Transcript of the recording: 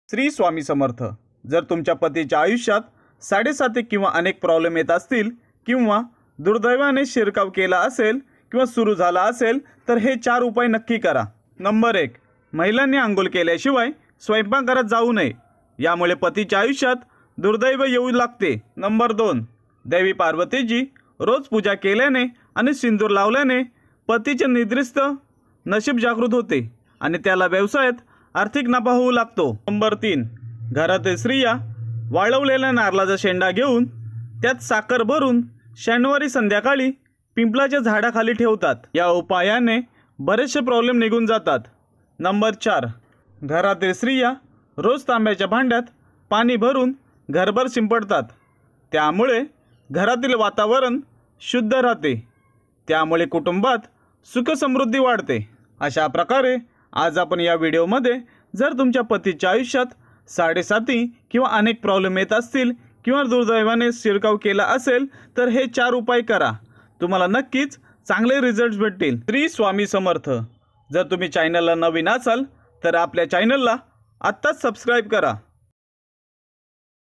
श्री स्वामी समर्थ। जर तुमच्या पतीच्या आयुष्यात साडेसाती किंवा अनेक प्रॉब्लेम येत असतील किंवा दुर्दैवाने शिरकाव केला असेल किंवा सुरू झाला असेल तर हे 4 उपाय नक्की करा। नंबर 1, महिलांनी अंघोळ केल्याशिवाय स्वयंपाकघरात जाऊ नये, यामुळे पतीच्या आयुष्यात दुर्दैव येऊ लागते। नंबर 2, देवी पार्वतीची रोज पूजा केल्याने आणि सिंदूर लावल्याने पतीचे निद्रिस्त नशीब जागृत होते आणि त्याला व्यवसायात आर्थिक नफा होऊ लागतो। नंबर 3, घरातील स्त्रिया वाळवलेला नारळाचा शेंडा घेऊन त्यात साखर भरून शनिवारी संध्याकाळी पिंपळाच्या झाडाखाली ठेवतात। या उपायाने बरेचसे प्रॉब्लेम निघून जातात। नंबर 4, घरातील स्त्रिया रोज तांब्याच्या भांड्यात पाणी भरून घरभर शिंपडतात, त्यामुळे घरातील वातावरण शुद्ध राहते, त्यामुळे कुटुंबात सुख समृद्धी वाढते। अशा प्रकारे आज आपण या व्हिडिओमध्ये जर तुमच्या पतीच्या आयुष्यात साडेसाती किंवा अनेक प्रॉब्लेम येत असतील किंवा दुर्दैवाने शिरकाव केला असेल तर हे 4 उपाय करा, तुम्हाला नक्कीच चांगले रिझल्ट्स भेटतील। श्री स्वामी समर्थ। जर तुम्ही चॅनलला नवीन असाल तर आपल्या चॅनलला आत्ताच सबस्क्राइब करा।